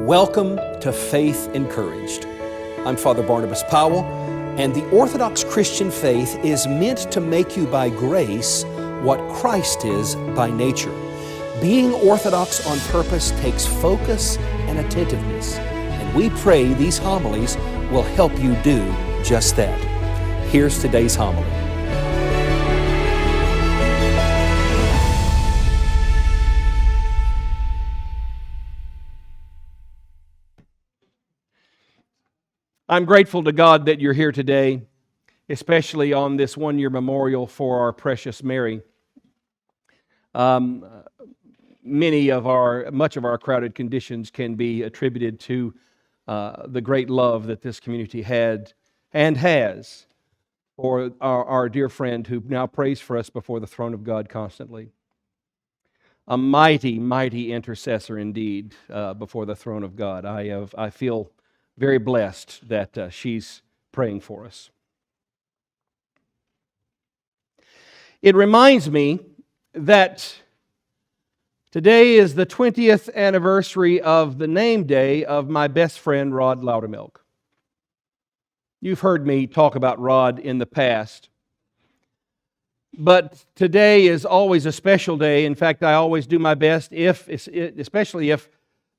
Welcome to Faith Encouraged. I'm Father Barnabas Powell, and the Orthodox Christian faith is meant to make you by grace what Christ is by nature. Being Orthodox on purpose takes focus and attentiveness, and we pray these homilies will help you do just that. Here's today's homily. I'm grateful to God that you're here today, especially on this one-year memorial for our precious Mary. Much of our crowded conditions can be attributed to the great love that this community had and has for our dear friend who now prays for us before the throne of God constantly. A mighty, mighty intercessor indeed before the throne of God. I feel very blessed that she's praying for us. It reminds me that today is the 20th anniversary of the name day of my best friend, Rod Loudermilk. You've heard me talk about Rod in the past. But today is always a special day. In fact, I always do my best, especially if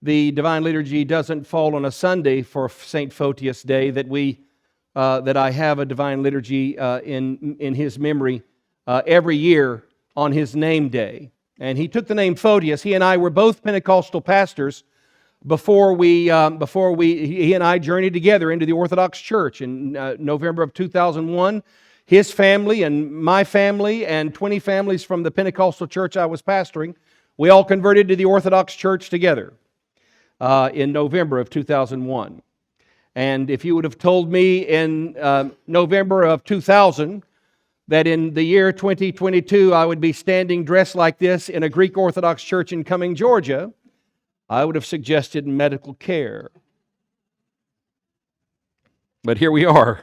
the Divine Liturgy doesn't fall on a Sunday for Saint Photius Day, that I have a Divine Liturgy in his memory every year on his name day. And he took the name Photius. He and I were both Pentecostal pastors before he and I journeyed together into the Orthodox Church in November of 2001. His family and my family and 20 families from the Pentecostal church I was pastoring, we all converted to the Orthodox Church together in November of 2001. And if you would have told me in November of 2000 that in the year 2022 I would be standing dressed like this in a Greek Orthodox church in Cumming, Georgia, I would have suggested medical care. But here we are.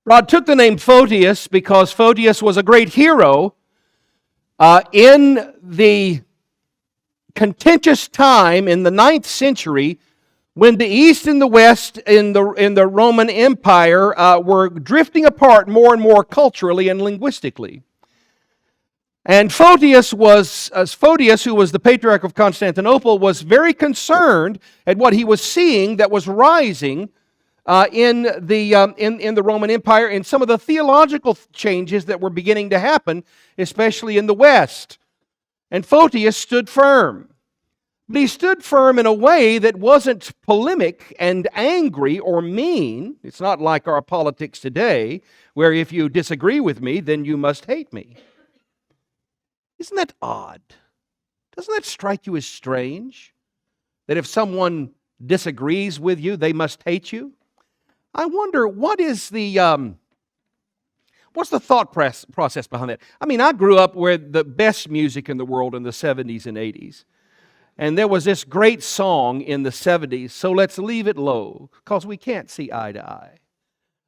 Rod took the name Photius because Photius was a great hero in the contentious time in the 9th century when the East and the West in the Roman Empire were drifting apart more and more culturally and linguistically. And Photius, who was the Patriarch of Constantinople, was very concerned at what he was seeing that was rising in the Roman Empire and some of the theological changes that were beginning to happen, especially in the West. And Photius stood firm. But he stood firm in a way that wasn't polemic and angry or mean. It's not like our politics today, where if you disagree with me, then you must hate me. Isn't that odd? Doesn't that strike you as strange? That if someone disagrees with you, they must hate you? I wonder, what's the thought process behind that? I mean, I grew up with the best music in the world in the 70s and 80s. And there was this great song in the 70s, So Let's Leave It Low, because we can't see eye to eye.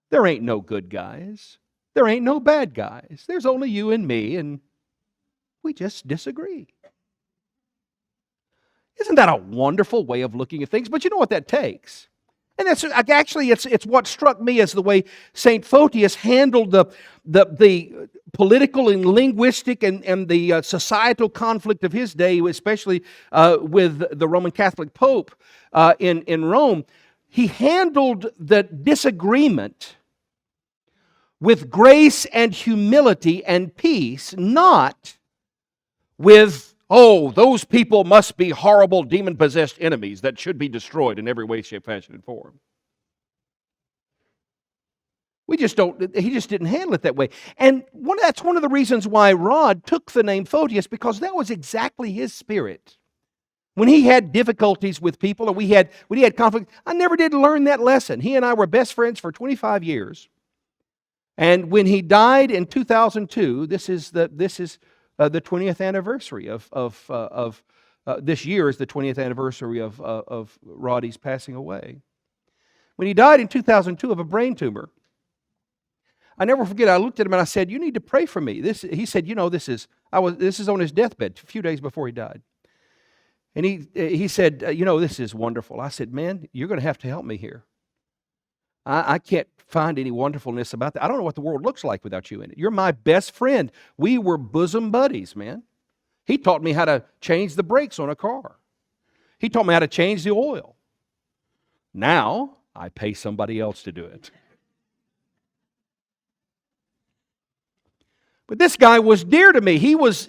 There ain't no good guys. There ain't no bad guys. There's only you and me, and we just disagree. Isn't that a wonderful way of looking at things? But you know what that takes? And that's actually it's what struck me as the way Saint Photius handled the political and linguistic and the societal conflict of his day, especially with the Roman Catholic Pope in Rome. He handled the disagreement with grace and humility and peace, not with, oh, those people must be horrible demon-possessed enemies that should be destroyed in every way, shape, fashion, and form. He just didn't handle it that way. And that's one of the reasons why Rod took the name Photius, because that was exactly his spirit. When he had difficulties with people, or when he had conflict, I never did learn that lesson. He and I were best friends for 25 years. And when he died in 2002, this is the 20th anniversary of this year is the 20th anniversary of Roddy's passing away. When he died in 2002 of a brain tumor, I never forget, I looked at him and I said, "You need to pray for me." He said, "You know, this is on his deathbed a few days before he died." And he said, you know, this is wonderful. I said, man, you're going to have to help me here. I can't find any wonderfulness about that. I don't know what the world looks like without you in it. You're my best friend. We were bosom buddies, man. He taught me how to change the brakes on a car. He taught me how to change the oil. Now, I pay somebody else to do it. But this guy was dear to me. He was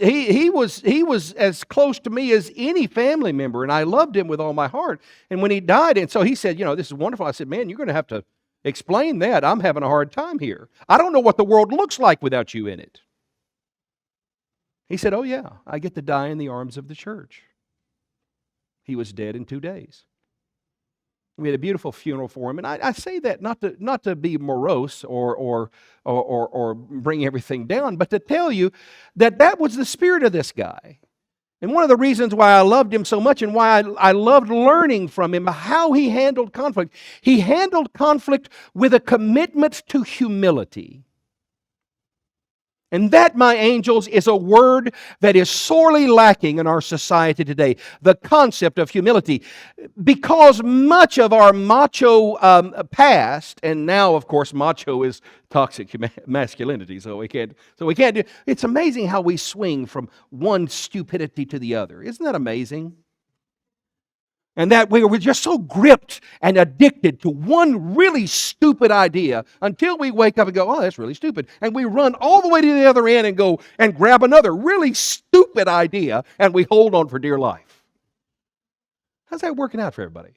as close to me as any family member, and I loved him with all my heart. And when he died, and so he said, you know, this is wonderful. I said, man, you're going to have to explain that. I'm having a hard time here. I don't know what the world looks like without you in it. He said, oh yeah, I get to die in the arms of the church. He was dead in 2 days. We had a beautiful funeral for him, and I say that not to be morose or bring everything down, but to tell you that was the spirit of this guy. And one of the reasons why I loved him so much and why I loved learning from him how he handled conflict. He handled conflict with a commitment to humility. And that, my angels, is a word that is sorely lacking in our society today. The concept of humility. Because much of our macho past, and now, of course, macho is toxic masculinity, so we can't do. It's amazing how we swing from one stupidity to the other. Isn't that amazing? And that we're just so gripped and addicted to one really stupid idea until we wake up and go, oh, that's really stupid. And we run all the way to the other end and go and grab another really stupid idea and we hold on for dear life. How's that working out for everybody?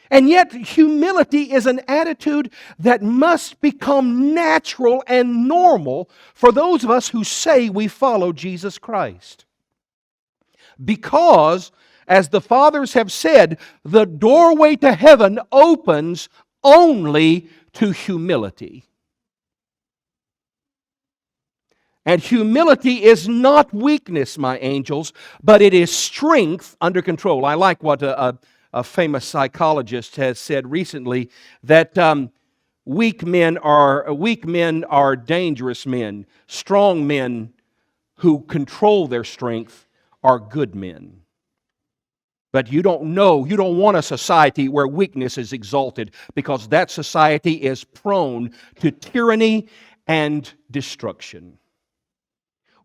And yet, humility is an attitude that must become natural and normal for those of us who say we follow Jesus Christ. Because, as the fathers have said, the doorway to heaven opens only to humility. And humility is not weakness, my angels, but it is strength under control. I like what a famous psychologist has said recently, that weak men are dangerous men. Strong men who control their strength are good men. But you don't want a society where weakness is exalted, because that society is prone to tyranny and destruction.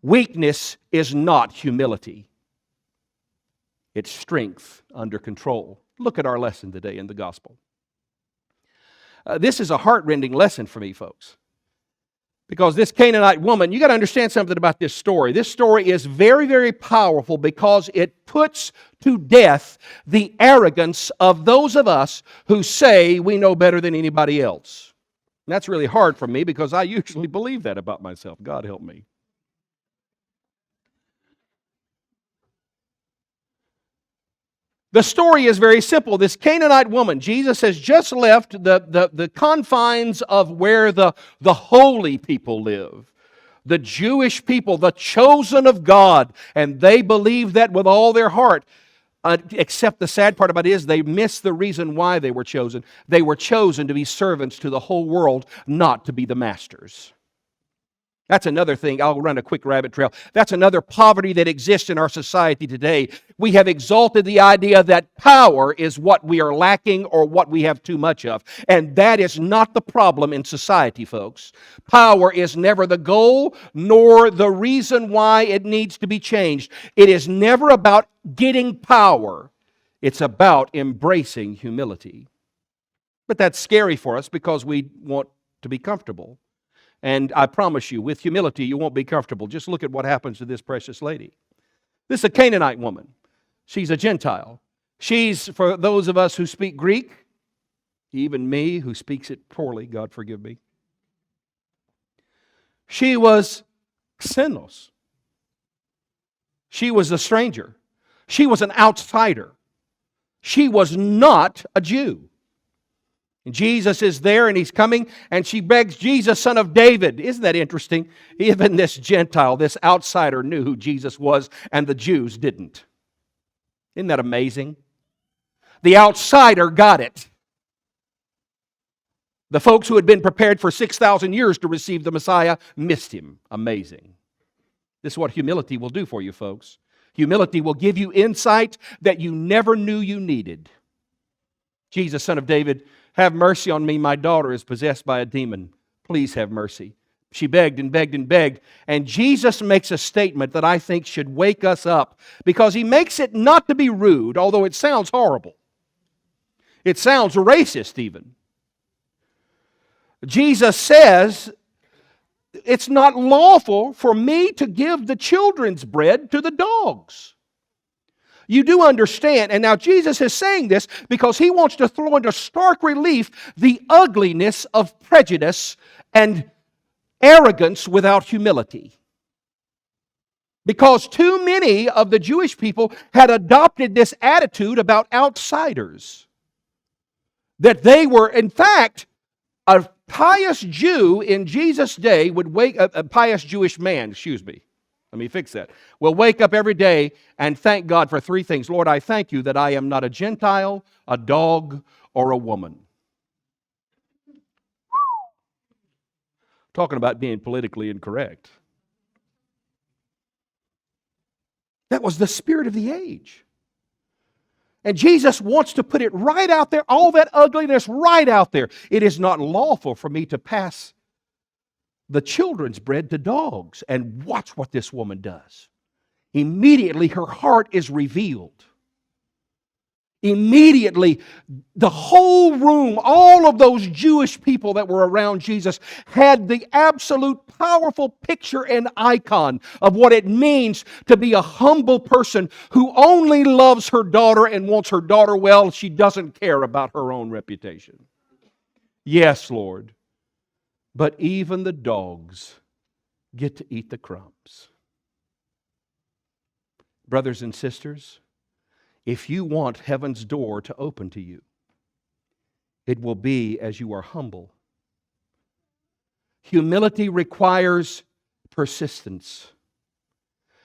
Weakness is not humility. It's strength under control. Look at our lesson today in the gospel. This is a heart-rending lesson for me, folks. Because this Canaanite woman, you got to understand something about this story. This story is very, very powerful because it puts to death the arrogance of those of us who say we know better than anybody else. And that's really hard for me because I usually believe that about myself. God help me. The story is very simple. This Canaanite woman, Jesus has just left the confines of where the holy people live. The Jewish people, the chosen of God. And they believe that with all their heart. Except the sad part about it is they miss the reason why they were chosen. They were chosen to be servants to the whole world, not to be the masters. That's another thing. I'll run a quick rabbit trail. That's another poverty that exists in our society today. We have exalted the idea that power is what we are lacking or what we have too much of. And that is not the problem in society, folks. Power is never the goal nor the reason why it needs to be changed. It is never about getting power. It's about embracing humility. But that's scary for us because we want to be comfortable. And I promise you, with humility, you won't be comfortable. Just look at what happens to this precious lady. This is a Canaanite woman. She's a Gentile. She's, for those of us who speak Greek, even me who speaks it poorly, God forgive me. She was xenos. She was a stranger. She was an outsider. She was not a Jew. And Jesus is there and He's coming and she begs, Jesus, Son of David. Isn't that interesting? Even this Gentile, this outsider knew who Jesus was and the Jews didn't. Isn't that amazing? The outsider got it. The folks who had been prepared for 6,000 years to receive the Messiah missed Him. Amazing. This is what humility will do for you, folks. Humility will give you insight that you never knew you needed. Jesus, Son of David, have mercy on me. My daughter is possessed by a demon. Please have mercy. She begged and begged and begged. And Jesus makes a statement that I think should wake us up, because he makes it not to be rude, although it sounds horrible. It sounds racist even. Jesus says, it's not lawful for me to give the children's bread to the dogs. You do understand, and now Jesus is saying this because he wants to throw into stark relief the ugliness of prejudice and arrogance without humility. Because too many of the Jewish people had adopted this attitude about outsiders. That they were, in fact, a pious Jew in Jesus' day would a pious Jewish man, let me fix that, will wake up every day and thank God for three things. Lord, I thank you that I am not a Gentile, a dog, or a woman. Talking about being politically incorrect. That was the spirit of the age. And Jesus wants to put it right out there, all that ugliness right out there. It is not lawful for me to pass the children's bread to dogs. And watch what this woman does. Immediately her heart is revealed. Immediately, the whole room, all of those Jewish people that were around Jesus had the absolute powerful picture and icon of what it means to be a humble person who only loves her daughter and wants her daughter well. She doesn't care about her own reputation. Yes, Lord, but even the dogs get to eat the crumbs. Brothers and sisters, if you want heaven's door to open to you, it will be as you are humble. Humility requires persistence.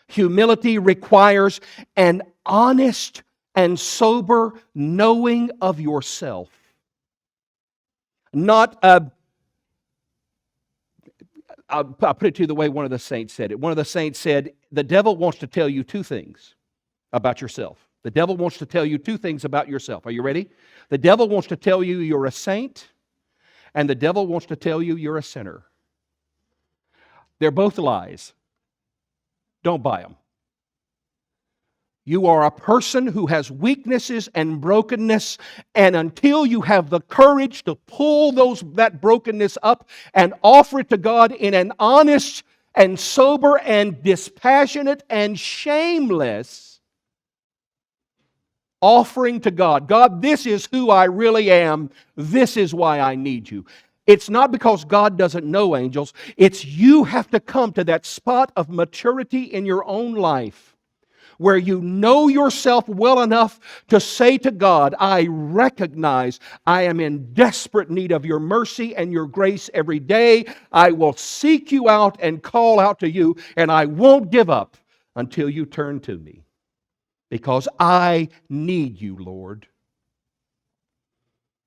Humility requires an honest and sober knowing of yourself. Not I'll put it to you the way one of the saints said it. One of the saints said, the devil wants to tell you two things about yourself. The devil wants to tell you two things about yourself. Are you ready? The devil wants to tell you you're a saint, and the devil wants to tell you you're a sinner. They're both lies. Don't buy them. You are a person who has weaknesses and brokenness, and until you have the courage to pull that brokenness up and offer it to God in an honest and sober and dispassionate and shameless offering to God. God, this is who I really am. This is why I need you. It's not because God doesn't know angels. It's you have to come to that spot of maturity in your own life where you know yourself well enough to say to God, I recognize I am in desperate need of your mercy and your grace every day. I will seek you out and call out to you, and I won't give up until you turn to me. Because I need you, Lord.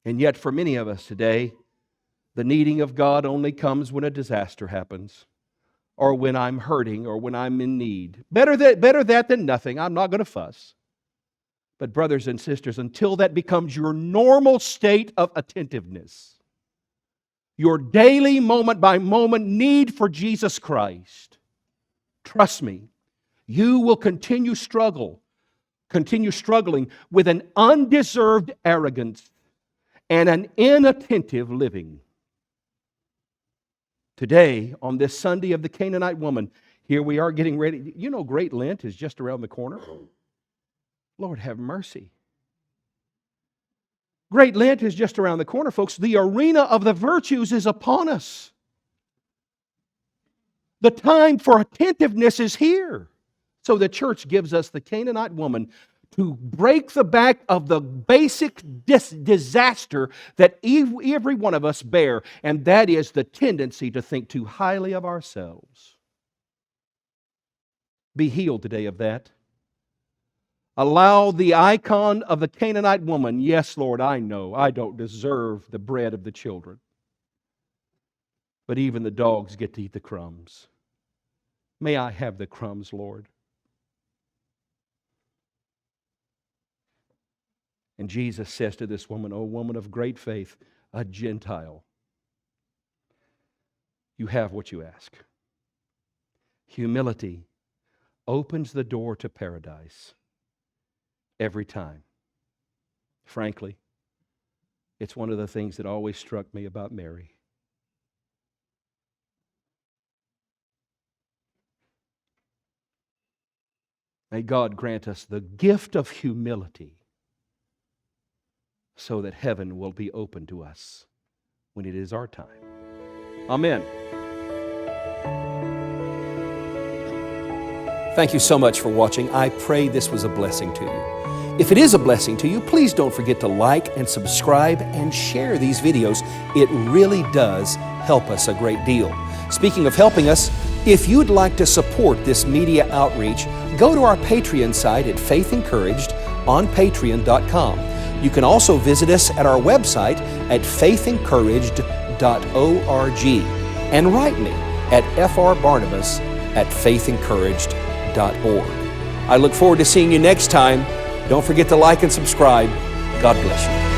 And yet for many of us today, the needing of God only comes when a disaster happens, or when I'm hurting, or when I'm in need. Better that than nothing. I'm not going to fuss. But brothers and sisters, until that becomes your normal state of attentiveness, your daily moment by moment need for Jesus Christ, trust me, you will continue struggling with an undeserved arrogance and an inattentive living. Today, on this Sunday of the Canaanite Woman, here we are getting ready. You know, Great Lent is just around the corner. Lord, have mercy. Great Lent is just around the corner, folks. The arena of the virtues is upon us. The time for attentiveness is here. So the church gives us the Canaanite woman to break the back of the basic disaster that every one of us bear, and that is the tendency to think too highly of ourselves. Be healed today of that. Allow the icon of the Canaanite woman, yes, Lord, I know I don't deserve the bread of the children, but even the dogs get to eat the crumbs. May I have the crumbs, Lord? And Jesus says to this woman, "O woman of great faith, a Gentile, you have what you ask." Humility opens the door to paradise every time. Frankly, it's one of the things that always struck me about Mary. May God grant us the gift of humility so that heaven will be open to us when it is our time. Amen. Thank you so much for watching. I pray this was a blessing to you. If it is a blessing to you, please don't forget to like and subscribe and share these videos. It really does help us a great deal. Speaking of helping us, if you'd like to support this media outreach, go to our Patreon site at Faith Encouraged on patreon.com. You can also visit us at our website at faithencouraged.org and write me at frbarnabas@faithencouraged.org. I look forward to seeing you next time. Don't forget to like and subscribe. God bless you.